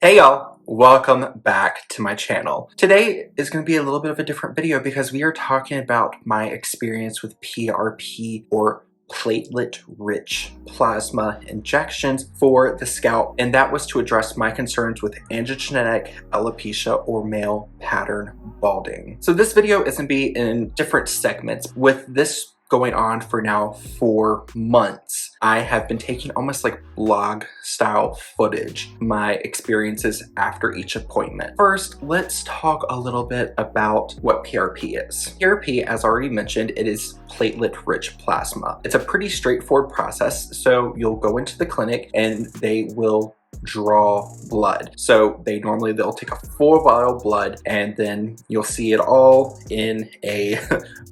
Hey y'all, welcome back to my channel. Today is going to be a little bit of a different video because we are talking about my experience with PRP or platelet-rich plasma injections for the scalp, and that was to address my concerns with androgenetic alopecia or male pattern balding. So this video is going to be in different segments. With this going on for now 4 months, I have been taking almost like blog style footage, my experiences after each appointment. First, let's talk a little bit about what PRP is. PRP, as already mentioned, it is platelet-rich plasma. It's a pretty straightforward process. So you'll go into the clinic and they will draw blood. So they'll take a full vial of blood and then you'll see it all in a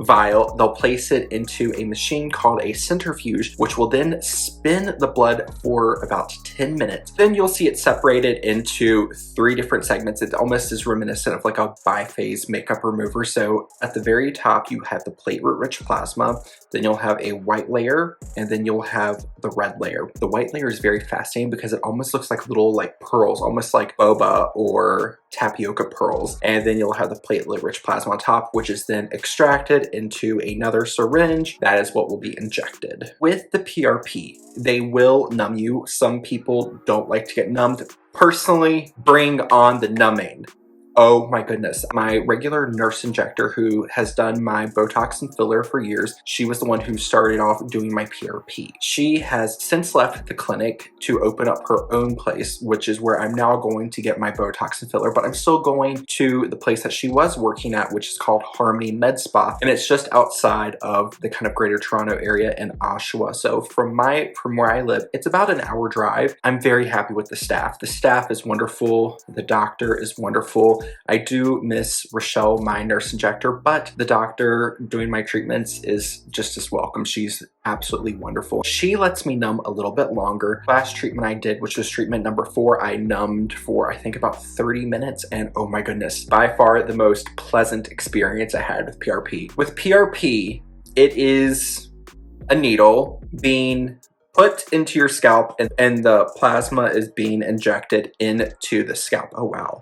vial. They'll place it into a machine called a centrifuge, which will then spin the blood for about 10 minutes. Then you'll see it separated into 3 different segments. It almost is reminiscent of like a biphase makeup remover. So at the very top, you have the platelet-rich plasma, then you'll have a white layer, and then you'll have the red layer. The white layer is very fascinating because it almost looks like little like pearls, almost like boba or tapioca pearls. And then you'll have the platelet-rich plasma on top, which is then extracted into another syringe. That is what will be injected. With the PRP, they will numb you. Some people don't like to get numbed. Personally, bring on the numbing. Oh my goodness. My regular nurse injector who has done my Botox and filler for years, she was the one who started off doing my PRP. She has since left the clinic to open up her own place, which is where I'm now going to get my Botox and filler, but I'm still going to the place that she was working at, which is called Harmony Med Spa, and it's just outside of the kind of Greater Toronto area in Oshawa. So from where I live, it's about an hour drive. I'm very happy with the staff. The staff is wonderful. The doctor is wonderful. I do miss Rochelle, my nurse injector, but the doctor doing my treatments is just as welcome. She's absolutely wonderful. She lets me numb a little bit longer. Last treatment I did, which was treatment number 4, I numbed for I think about 30 minutes, and oh my goodness, by far the most pleasant experience I had with PRP. With PRP, it is a needle being put into your scalp and the plasma is being injected into the scalp. Oh wow,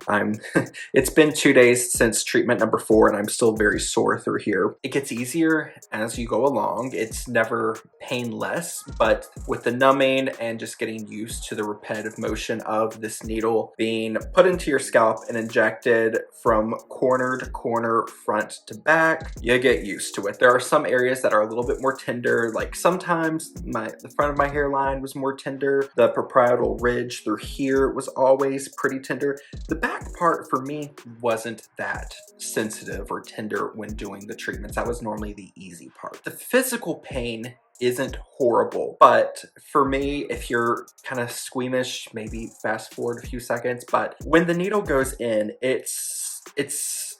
it's been 2 days since treatment number 4 and I'm still very sore through here. It gets easier as you go along. It's never painless, but with the numbing and just getting used to the repetitive motion of this needle being put into your scalp and injected from corner to corner, front to back, you get used to it. There are some areas that are a little bit more tender, like sometimes the front of my hairline was more tender. The parietal ridge through here was always pretty tender. The back part for me wasn't that sensitive or tender when doing the treatments. That was normally the easy part. The physical pain isn't horrible, but for me, if you're kind of squeamish, maybe fast forward a few seconds, but when the needle goes in, it's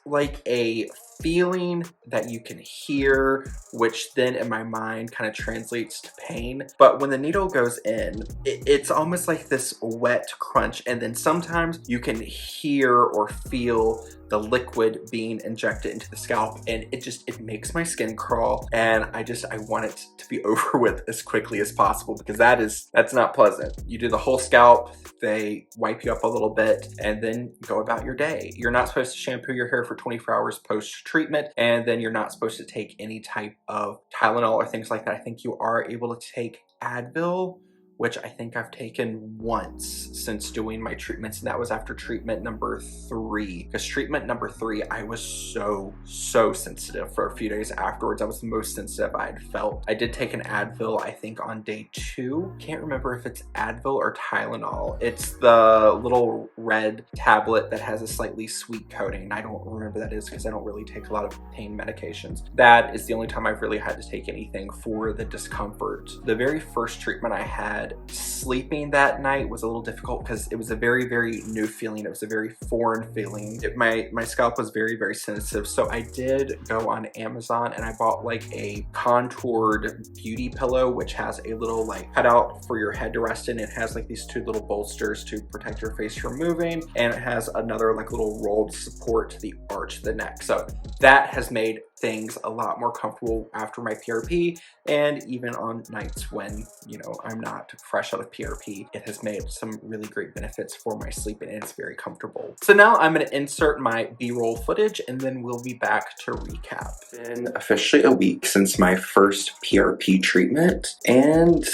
like a feeling that you can hear, which then in my mind kind of translates to pain. But when the needle goes in, it's almost like this wet crunch, and then sometimes you can hear or feel the liquid being injected into the scalp, and it makes my skin crawl, and I want it to be over with as quickly as possible because that's not pleasant. You do the whole scalp, they wipe you up a little bit, and then go about your day. You're not supposed to shampoo your hair for 24 hours post-treatment, and then you're not supposed to take any type of Tylenol or things like that. I think you are able to take Advil, which I think I've taken once since doing my treatments, and that was after treatment number 3. Because treatment number 3, I was so sensitive for a few days afterwards. I was the most sensitive I had felt. I did take an Advil, I think on day 2. Can't remember if it's Advil or Tylenol. It's the little red tablet that has a slightly sweet coating. I don't remember that is because I don't really take a lot of pain medications. That is the only time I've really had to take anything for the discomfort. The very first treatment I had, sleeping that night was a little difficult because it was a very new feeling. It was a very foreign feeling. My scalp was very sensitive, so I did go on Amazon and I bought like a contoured beauty pillow, which has a little like cutout for your head to rest in. It has like these 2 little bolsters to protect your face from moving, and it has another like little rolled support to the arch of the neck. So that has made things a lot more comfortable after my PRP, and even on nights when, you know, I'm not fresh out of PRP. It has made some really great benefits for my sleep, and it's very comfortable. So now I'm going to insert my B-roll footage, and then we'll be back to recap. It's been officially a week since my first PRP treatment, and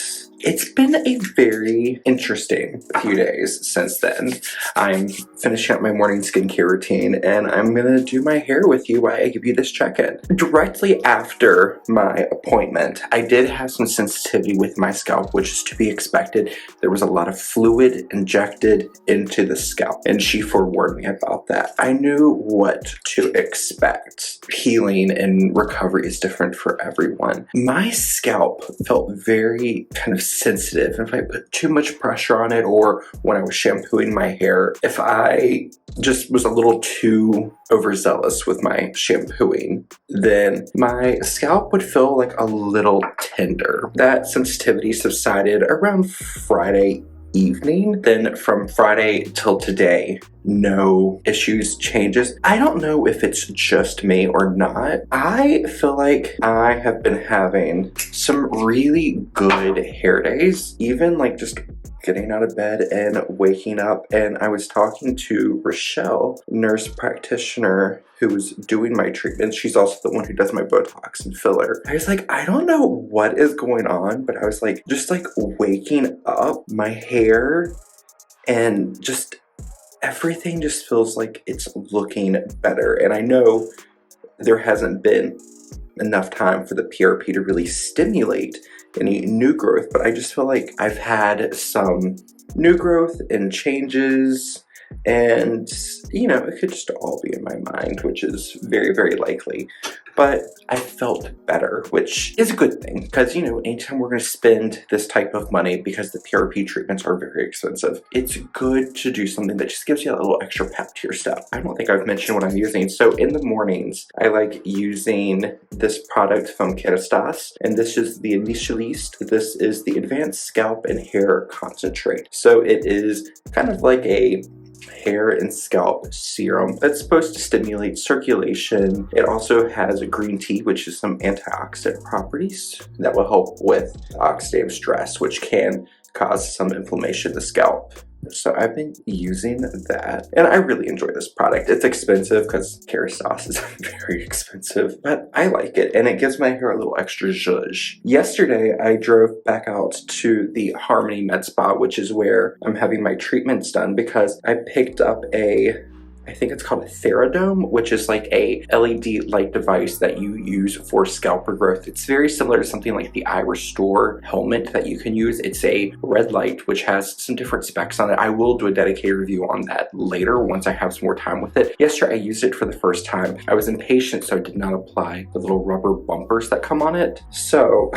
it's been a very interesting few days since then. I'm finishing up my morning skincare routine, and I'm gonna do my hair with you while I give you this check-in. Directly after my appointment, I did have some sensitivity with my scalp, which is to be expected. There was a lot of fluid injected into the scalp, and she forewarned me about that. I knew what to expect. Healing and recovery is different for everyone. My scalp felt very kind of sensitive. If I put too much pressure on it, or when I was shampooing my hair, if I just was a little too overzealous with my shampooing, then my scalp would feel like a little tender. That sensitivity subsided around Friday evening. Then from Friday till today, no issues, changes. I don't know if it's just me or not. I feel like I have been having some really good hair days, even like just getting out of bed and waking up. And I was talking to Rochelle, nurse practitioner who was doing my treatments. She's also the one who does my Botox and filler. I was like, I don't know what is going on, but I was like, just like waking up, my hair and just everything just feels like it's looking better. And I know there hasn't been enough time for the PRP to really stimulate any new growth, but I just feel like I've had some new growth and changes, and you know, it could just all be in my mind, which is very, very likely. But I felt better, which is a good thing, because you know, anytime we're going to spend this type of money, because the PRP treatments are very expensive, it's good to do something that just gives you a little extra pep to your step. I don't think I've mentioned what I'm using. So in the mornings, I like using this product from Kerastase, and this is the Initialiste. This is the Advanced Scalp and Hair Concentrate. So it is kind of like a hair and scalp serum that's supposed to stimulate circulation. It also has green tea, which is some antioxidant properties that will help with oxidative stress, which can cause some inflammation in the scalp. So I've been using that, and I really enjoy this product. It's expensive because Kerastase is very expensive, but I like it, and it gives my hair a little extra zhuzh. Yesterday, I drove back out to the Harmony Med Spa, which is where I'm having my treatments done, because I picked up I think it's called a Theradome, which is like a LED light device that you use for scalp regrowth. It's very similar to something like the Eye Restore helmet that you can use. It's a red light, which has some different specs on it. I will do a dedicated review on that later once I have some more time with it. Yesterday, I used it for the first time. I was impatient, so I did not apply the little rubber bumpers that come on it. So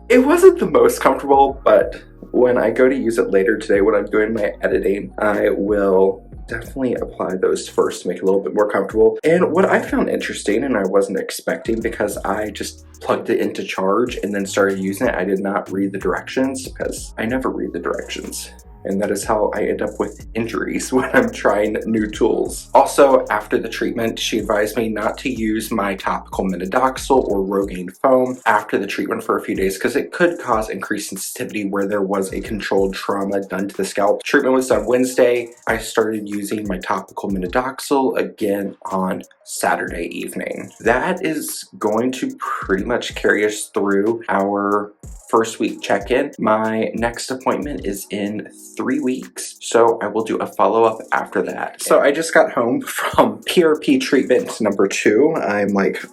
it wasn't the most comfortable, but when I go to use it later today, when I'm doing my editing, I will definitely apply those first to make it a little bit more comfortable. And what I found interesting, and I wasn't expecting, because I just plugged it into charge and then started using it, I did not read the directions, because I never read the directions. And that is how I end up with injuries when I'm trying new tools. Also, after the treatment, she advised me not to use my topical Minoxidil or Rogaine foam after the treatment for a few days, because it could cause increased sensitivity where there was a controlled trauma done to the scalp. Treatment was done Wednesday. I started using my topical Minoxidil again on Saturday evening. That is going to pretty much carry us through our first week check-in. My next appointment is in 3 weeks, so I will do a follow-up after that. So I just got home from PRP treatment number 2. I'm like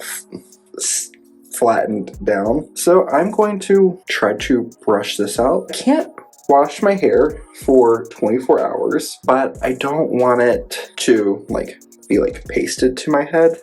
flattened down. So I'm going to try to brush this out. I can't wash my hair for 24 hours, but I don't want it to like be like pasted to my head.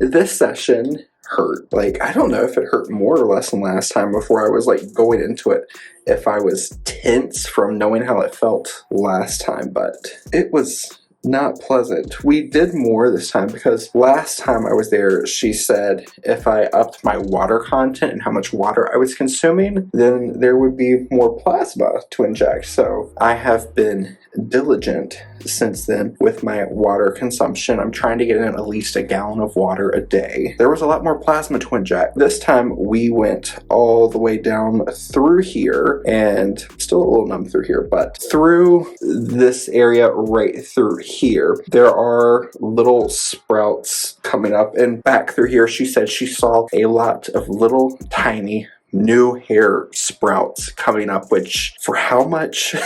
This session hurt. Like, I don't know if it hurt more or less than last time before I was like going into it, if I was tense from knowing how it felt last time, but it was not pleasant. We did more this time because last time I was there, she said if I upped my water content and how much water I was consuming, then there would be more plasma to inject. So I have been diligent since then with my water consumption. I'm trying to get in at least a gallon of water a day. There was a lot more plasma to inject. This time we went all the way down through here, and still a little numb through here, but through this area right through here, there are little sprouts coming up, and back through here she said she saw a lot of little tiny new hair sprouts coming up, which for how much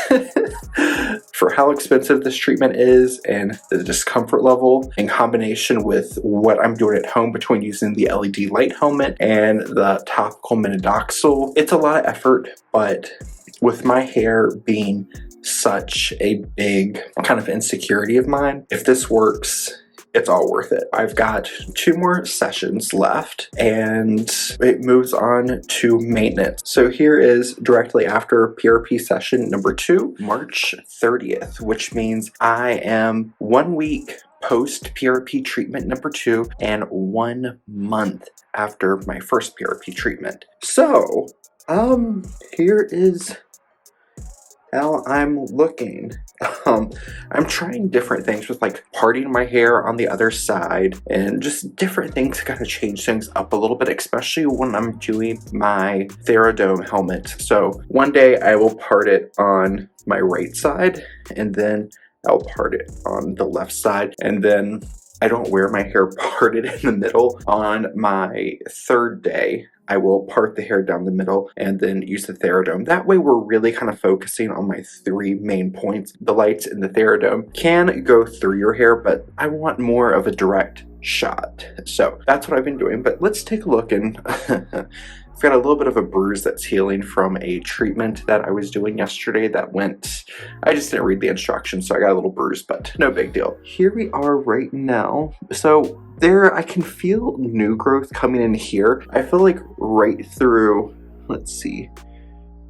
for how expensive this treatment is and the discomfort level in combination with what I'm doing at home between using the LED light helmet and the topical Minoxidil, it's a lot of effort. But with my hair being such a big kind of insecurity of mine, if this works, it's all worth it. I've got 2 more sessions left and it moves on to maintenance. So here is directly after PRP session number 2, March 30th, which means I am 1 week post PRP treatment number 2 and 1 month after my first PRP treatment. So, here is how I'm looking. I'm trying different things with like parting my hair on the other side and just different things to kind of change things up a little bit, especially when I'm doing my Theradome helmet. So one day I will part it on my right side and then I'll part it on the left side, and then I don't wear my hair parted in the middle. On my 3rd day, I will part the hair down the middle and then use the Theradome. That way we're really kind of focusing on my 3 main points. The lights in the Theradome can go through your hair, but I want more of a direct shot. So that's what I've been doing, but let's take a look. And I've got a little bit of a bruise that's healing from a treatment that I was doing yesterday that went, I just didn't read the instructions, so I got a little bruise, but no big deal. Here we are right now. So there, I can feel new growth coming in here. I feel like right through, let's see,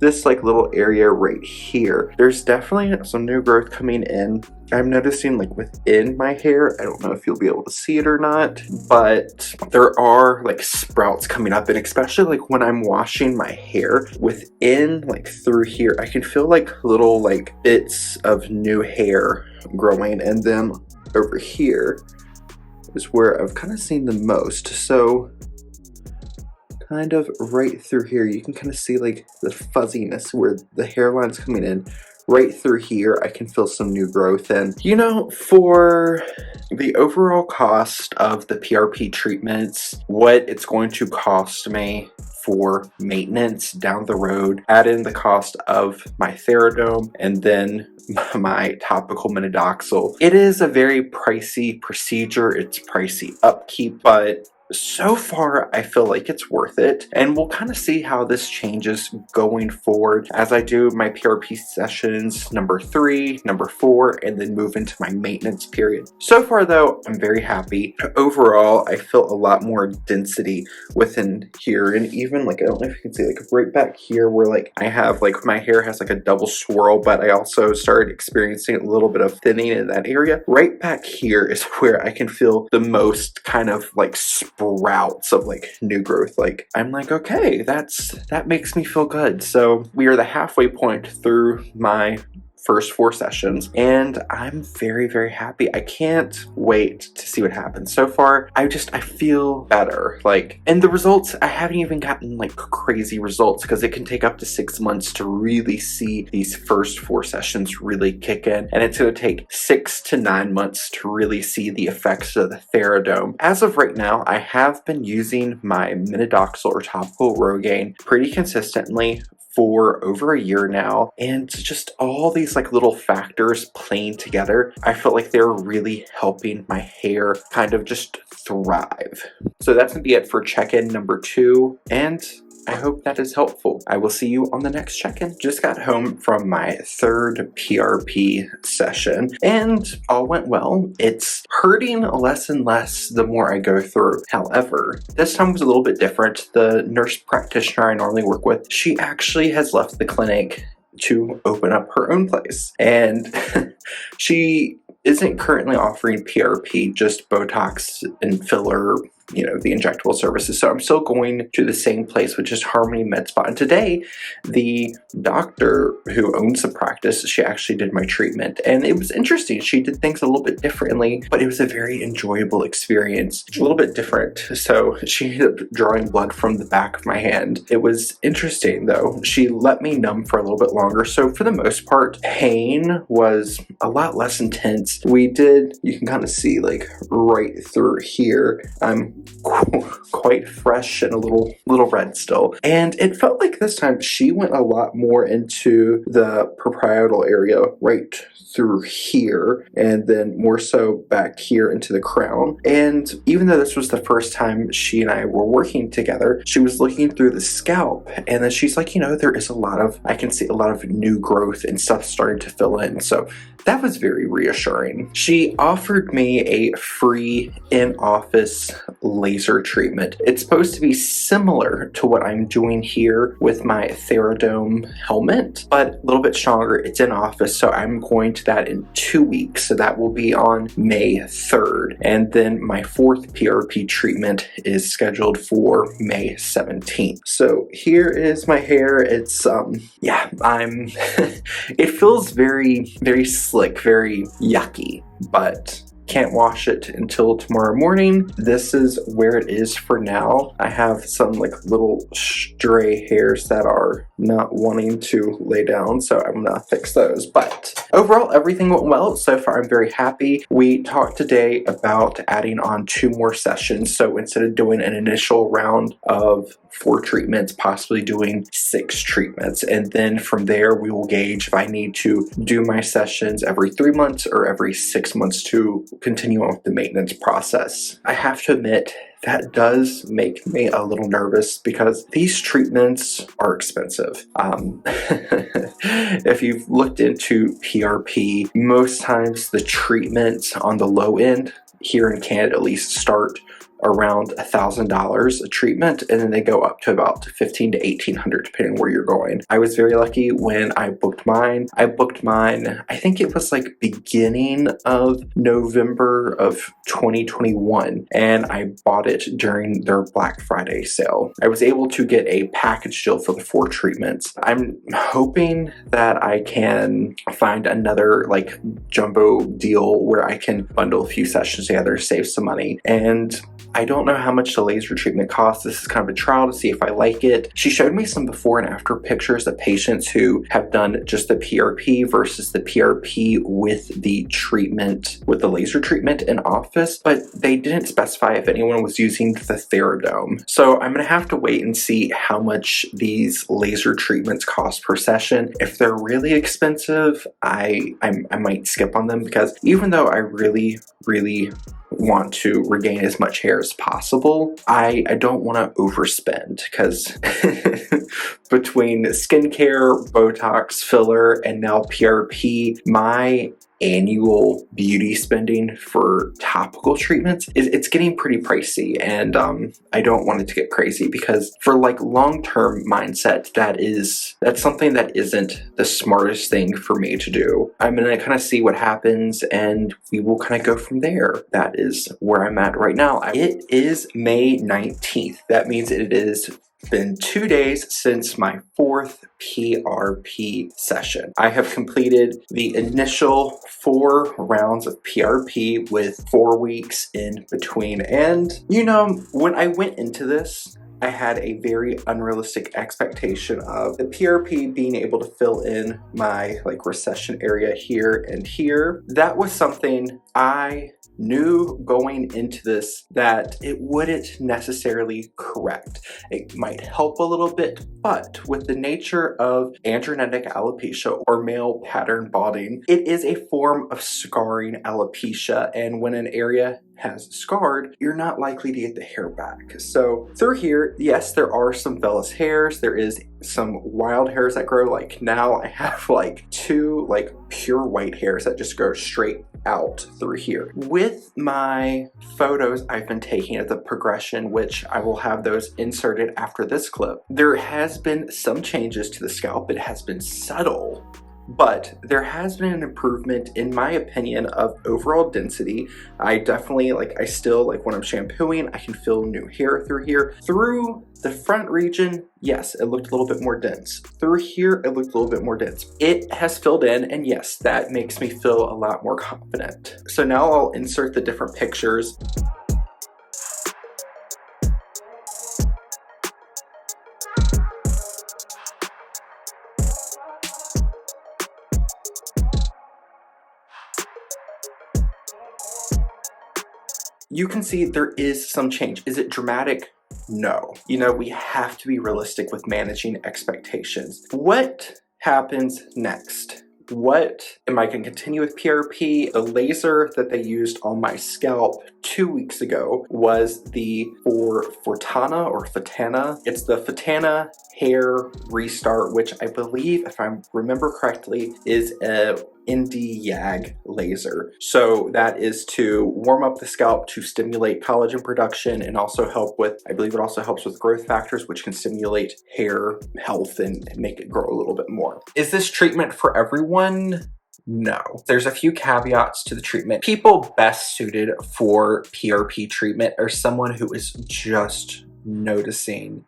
this like little area right here, there's definitely some new growth coming in. I'm noticing like within my hair, I don't know if you'll be able to see it or not, but there are like sprouts coming up, and especially like when I'm washing my hair within like through here, I can feel like little like bits of new hair growing. And then over here is where I've kind of seen the most. So kind of right through here, you can kind of see like the fuzziness where the hairline's coming in. Right through here, I can feel some new growth. And you know, for the overall cost of the PRP treatments, what it's going to cost me for maintenance down the road, add in the cost of my Theradome and then my topical Minoxidil, it is a very pricey procedure. It's pricey upkeep, but so far I feel like it's worth it, and we'll kind of see how this changes going forward as I do my PRP sessions number 3, number 4, and then move into my maintenance period. So far though, I'm very happy. Overall, I feel a lot more density within here, and even like, I don't know if you can see, like right back here where like I have like my hair has like a double swirl, but I also started experiencing a little bit of thinning in that area. Right back here is where I can feel the most kind of like sprouts of like new growth. Like I'm like, okay, that makes me feel good. So we are the halfway point through my first 4 sessions, and I'm very, very happy. I can't wait to see what happens. So far, I feel better. Like, and the results, I haven't even gotten like crazy results because it can take up to 6 months to really see these first 4 sessions really kick in, and it's going to take 6 to 9 months to really see the effects of the Theradome. As of right now, I have been using my Minoxidil or topical Rogaine pretty consistently for over a year now, and just all these like little factors playing together, I felt like they're really helping my hair kind of just thrive. So that's gonna be it for check-in number 2, and I hope that is helpful. I will see you on the next check-in. Just got home from my 3rd PRP session and all went well. It's hurting less and less the more I go through. However, this time was a little bit different. The nurse practitioner I normally work with, she actually has left the clinic to open up her own place. And she isn't currently offering PRP, just Botox and filler, you know, the injectable services. So I'm still going to the same place, which is Harmony Med Spa. And today, the doctor who owns the practice, she actually did my treatment. And it was interesting. She did things a little bit differently, but it was a very enjoyable experience. A little bit different. So she ended up drawing blood from the back of my hand. It was interesting though. She let me numb for a little bit longer. So for the most part, pain was a lot less intense. We did, you can kind of see like right through here. I'm quite fresh and a little red still. And it felt like this time she went a lot more into the parietal area right through here, and then more so back here into the crown. And even though this was the first time she and I were working together, she was looking through the scalp, and then she's like, you know, there is I can see a lot of new growth and stuff starting to fill in. So that was very reassuring. She offered me a free in-office laser treatment. It's supposed to be similar to what I'm doing here with my Theradome helmet, but a little bit stronger. It's in office, so I'm going to that in 2 weeks. So that will be on May 3rd. And then my 4th PRP treatment is scheduled for May 17th. So here is my hair. It's, yeah, it feels very, very slick, very yucky, but can't wash it until tomorrow morning. This is where it is for now. I have some like little stray hairs that are not wanting to lay down, so I'm gonna fix those. But overall, everything went well so far. I'm very happy. We talked today about adding on 2 more sessions. So instead of doing an initial round of 4 treatments, possibly doing 6 treatments. And then from there, we will gauge if I need to do my sessions every 3 months or every 6 months to continue on with the maintenance process. I have to admit, that does make me a little nervous because these treatments are expensive. If you've looked into PRP, most times the treatments on the low end, here in Canada at least, start around $1,000 a treatment, and then they go up to about $1,500 to $1,800 depending on where you're going. I was very lucky when I booked mine. I booked mine, I think it was like beginning of November of 2021, and I bought it during their Black Friday sale. I was able to get a package deal for the 4 treatments. I'm hoping that I can find another like jumbo deal where I can bundle a few sessions together, save some money. And I don't know how much the laser treatment costs. This is kind of a trial to see if I like it. She showed me some before and after pictures of patients who have done just the PRP versus the PRP with the treatment, with the laser treatment in office, but they didn't specify if anyone was using the Theradome. So I'm gonna have to wait and see how much these laser treatments cost per session. If they're really expensive, I might skip on them, because even though I really want to regain as much hair as possible, I don't want to overspend, because between skincare, Botox, filler, and now PRP, my annual beauty spending for topical treatments it's getting pretty pricey, and I don't want it to get crazy, because for like long-term mindset, that's something that isn't the smartest thing for me to do. I'm gonna kind of see what happens, and we will kind of go from there. That is where I'm at right now. It is May 19th. That means it is been 2 days since my 4th PRP session. I have completed the initial 4 rounds of PRP with 4 weeks in between. And you know, when I went into this, I had a very unrealistic expectation of the PRP being able to fill in my like recession area here and here. That was something I knew going into this that it wouldn't necessarily correct. It might help a little bit, but with the nature of androgenetic alopecia or male pattern balding, it is a form of scarring alopecia, and when an area has scarred, you're not likely to get the hair back. So through here, yes, there are some vellus hairs. There is some wild hairs that grow. Like now I have like 2 like pure white hairs that just go straight out through here. With my photos I've been taking of the progression, which I will have those inserted after this clip, there has been some changes to the scalp. It has been subtle, but there has been an improvement, in my opinion, of overall density. I definitely, I still, when I'm shampooing, I can feel new hair through here. Through the front region, yes, it looked a little bit more dense. Through here, it looked a little bit more dense. It has filled in, and yes, that makes me feel a lot more confident. So now I'll insert the different pictures. You can see there is some change. Is it dramatic? No. You know, we have to be realistic with managing expectations. What happens next? What am I going to continue with PRP? The laser that they used on my scalp 2 weeks ago was the Fotana. It's the Fotana Hair Restart, which I believe, if I remember correctly, is a India laser. So that is to warm up the scalp to stimulate collagen production and also help with, I believe it also helps with growth factors, which can stimulate hair health and make it grow a little bit more. Is this treatment for everyone? No. There's a few caveats to the treatment. People best suited for PRP treatment are someone who is just noticing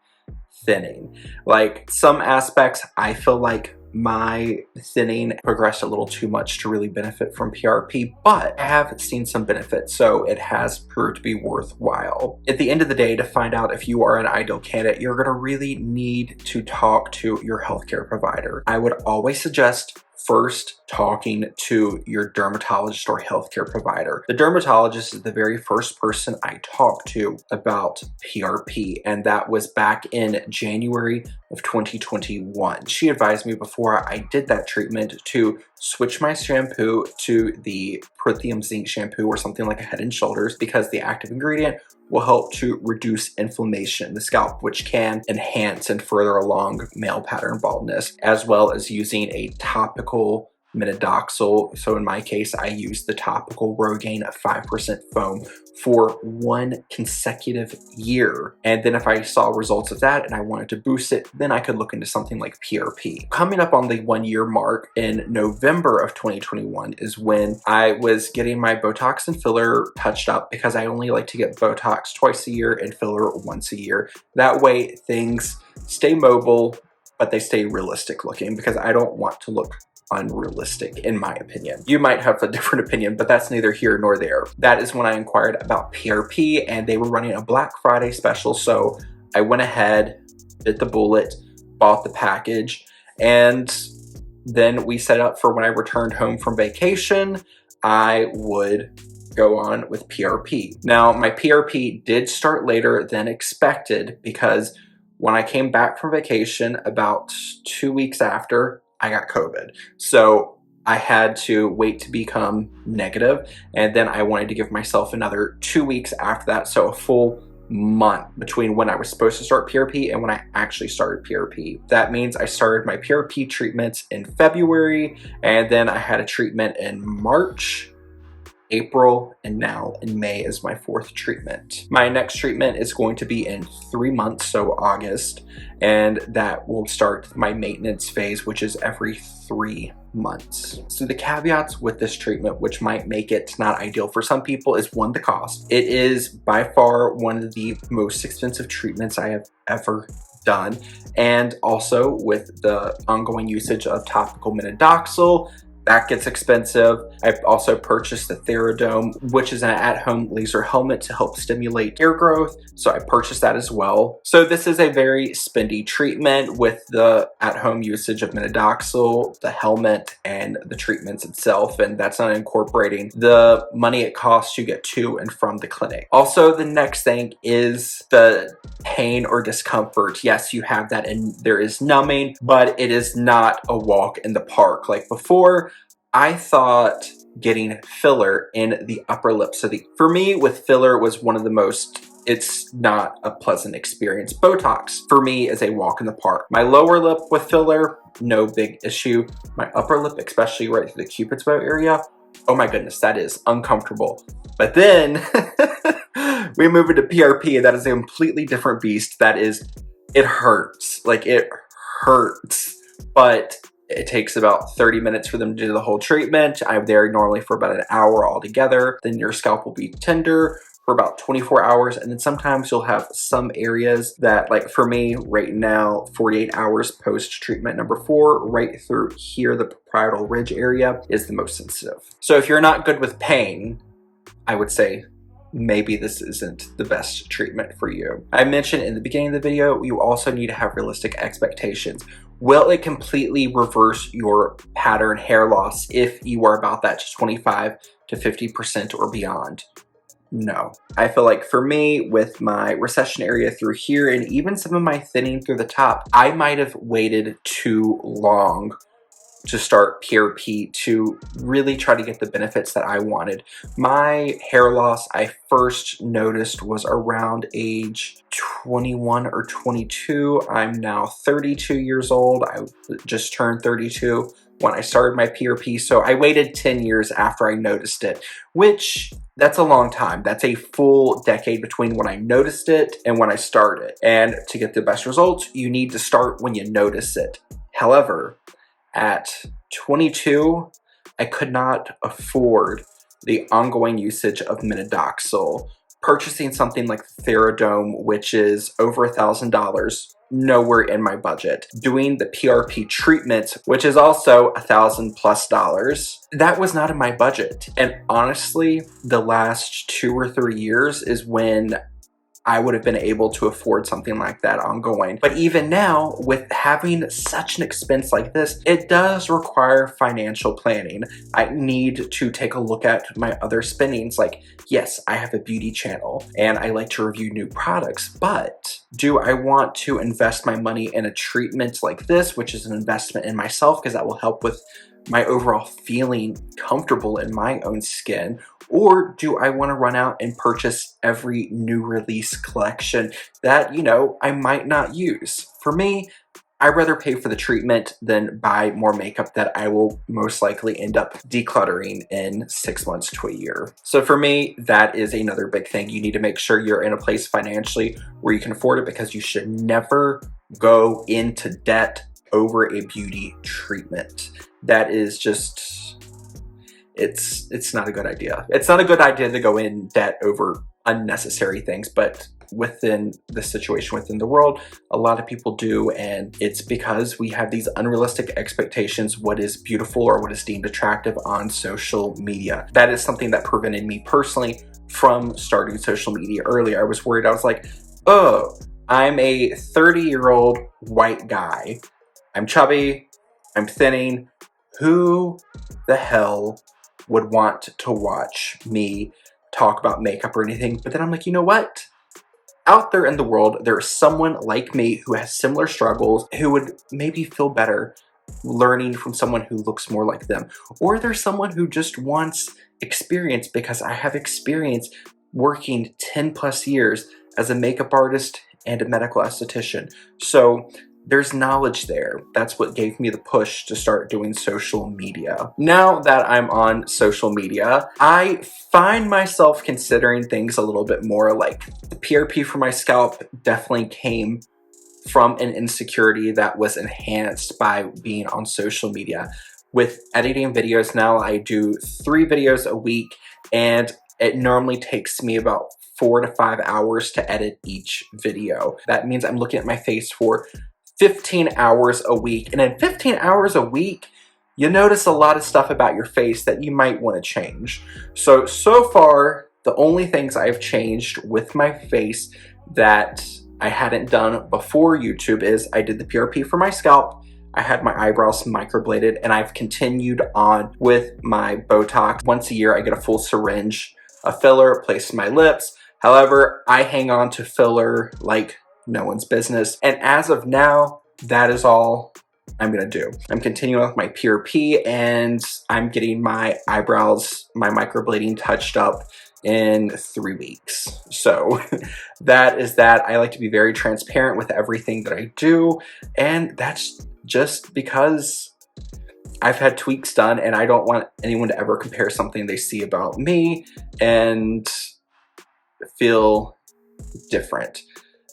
thinning. Like some aspects, I feel like my thinning progressed a little too much to really benefit from PRP, but I have seen some benefits, so it has proved to be worthwhile. At the end of the day, to find out if you are an ideal candidate, you're gonna really need to talk to your healthcare provider. I would always suggest first talking to your dermatologist or healthcare provider. The dermatologist is the very first person I talked to about PRP, and that was back in January of 2021. She advised me before I did that treatment to switch my shampoo to the Lithium Zinc shampoo or something like a Head and Shoulders, because the active ingredient will help to reduce inflammation in the scalp, which can enhance and further along male pattern baldness, as well as using a topical Minoxidil. So in my case, I used the topical Rogaine 5% foam for 1 consecutive year. And then if I saw results of that and I wanted to boost it, then I could look into something like PRP. Coming up on the 1 year mark in November of 2021 is when I was getting my Botox and filler touched up, because I only like to get Botox twice a year and filler once a year. That way things stay mobile, but they stay realistic looking, because I don't want to look unrealistic, in my opinion. You might have a different opinion, but that's neither here nor there. That is when I inquired about PRP, and they were running a Black Friday special, so I went ahead, bit the bullet, bought the package, and then we set up for when I returned home from vacation, I would go on with PRP. Now, my PRP did start later than expected, because when I came back from vacation about 2 weeks after, I got COVID. So I had to wait to become negative, and then I wanted to give myself another 2 weeks after that, so a full month between when I was supposed to start PRP and when I actually started PRP. That means I started my PRP treatments in February, and then I had a treatment in March, April, and now in May is my 4th treatment. My next treatment is going to be in 3 months, so August, and that will start my maintenance phase, which is every 3 months. So the caveats with this treatment, which might make it not ideal for some people, is one, the cost. It is by far one of the most expensive treatments I have ever done, and also with the ongoing usage of topical Minoxidil, that gets expensive. I've also purchased the Theradome, which is an at-home laser helmet to help stimulate hair growth, so I purchased that as well. So this is a very spendy treatment with the at-home usage of Minoxidil, the helmet, and the treatments itself, and that's not incorporating the money it costs to get to and from the clinic. Also, the next thing is the pain or discomfort. Yes, you have that, and there is numbing, but it is not a walk in the park. Like before, I thought getting filler in the upper lip. So for me, with filler was one of the most, it's not a pleasant experience. Botox, for me, is a walk in the park. My lower lip with filler, no big issue. My upper lip, especially right through the Cupid's bow area, oh my goodness, that is uncomfortable. But then we move into PRP, and that is a completely different beast. That is, it hurts. Like, it hurts, but It takes about 30 minutes for them to do the whole treatment. I'm there normally for about an hour altogether. Then your scalp will be tender for about 24 hours. And then sometimes you'll have some areas that, like for me right now, 48 hours post-treatment number 4, right through here, the parietal ridge area is the most sensitive. So if you're not good with pain, I would say maybe this isn't the best treatment for you. I mentioned in the beginning of the video, you also need to have realistic expectations. Will it completely reverse your pattern hair loss if you are about that 25 to 50% or beyond? No. I feel like for me, with my recession area through here and even some of my thinning through the top, I might have waited too long to start PRP to really try to get the benefits that I wanted. My hair loss I first noticed was around age 21 or 22. I'm now 32 years old. I just turned 32 when I started my PRP, so I waited 10 years after I noticed it, which that's a long time. That's a full decade between when I noticed it and when I started. And to get the best results, you need to start when you notice it. However, at 22, I could not afford the ongoing usage of Minoxidil. Purchasing something like Theradome, which is over $1,000, nowhere in my budget. Doing the PRP treatment, which is also $1,000+, that was not in my budget. And honestly, the last 2 or 3 years is when I would have been able to afford something like that ongoing. But even now, with having such an expense like this, it does require financial planning. I need to take a look at my other spendings. Like, yes, I have a beauty channel and I like to review new products, but do I want to invest my money in a treatment like this, which is an investment in myself because that will help with my overall feeling comfortable in my own skin? Or do I want to run out and purchase every new release collection that, you know, I might not use? For me, I'd rather pay for the treatment than buy more makeup that I will most likely end up decluttering in 6 months to a year. So for me, that is another big thing. You need to make sure you're in a place financially where you can afford it, because you should never go into debt over a beauty treatment. That is just, it's not a good idea. It's not a good idea to go in debt over unnecessary things, but within the situation within the world, a lot of people do, and it's because we have these unrealistic expectations what is beautiful or what is deemed attractive on social media. That is something that prevented me personally from starting social media early. I was worried. I was like, oh, I'm a 30-year-old white guy. I'm chubby, I'm thinning. Who the hell would want to watch me talk about makeup or anything? But then I'm like, you know what? Out there in the world, there's someone like me who has similar struggles, who would maybe feel better learning from someone who looks more like them. Or there's someone who just wants experience, because I have experience working 10+ years as a makeup artist and a medical esthetician. So there's knowledge there. That's what gave me the push to start doing social media. Now that I'm on social media, I find myself considering things a little bit more. Like, the PRP for my scalp definitely came from an insecurity that was enhanced by being on social media. With editing videos now, I do 3 videos a week, and it normally takes me about 4 to 5 hours to edit each video. That means I'm looking at my face for 15 hours a week. And in 15 hours a week, you notice a lot of stuff about your face that you might want to change. So far, the only things I've changed with my face that I hadn't done before YouTube is I did the PRP for my scalp, I had my eyebrows microbladed, and I've continued on with my Botox. Once a year, I get a full syringe of filler placed in my lips. However, I hang on to filler like no one's business. And as of now, that is all I'm gonna do. I'm continuing with my PRP, and I'm getting my eyebrows, my microblading touched up in 3 weeks. So that is that. I like to be very transparent with everything that I do, and that's just because I've had tweaks done, and I don't want anyone to ever compare something they see about me and feel different.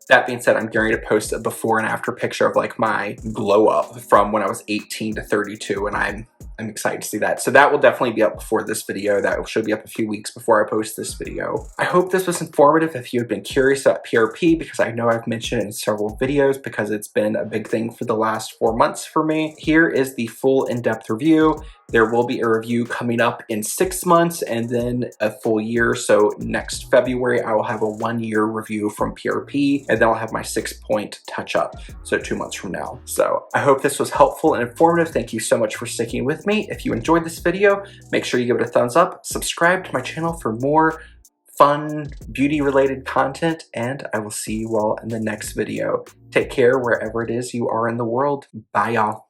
That being said, I'm going to post a before and after picture of like my glow up from when I was 18 to 32, and I'm excited to see that. So that will definitely be up before this video. That should be up a few weeks before I post this video. I hope this was informative if you had been curious about PRP, because I know I've mentioned it in several videos because it's been a big thing for the last 4 months for me. Here is the full in-depth review. There will be a review coming up in 6 months and then a full year. So next February, I will have a 1-year review from PRP, and then I'll have my 6-point touch-up. So 2 months from now. So I hope this was helpful and informative. Thank you so much for sticking with me. If you enjoyed this video, make sure you give it a thumbs up, subscribe to my channel for more fun beauty-related content, and I will see you all in the next video. Take care wherever it is you are in the world. Bye, y'all.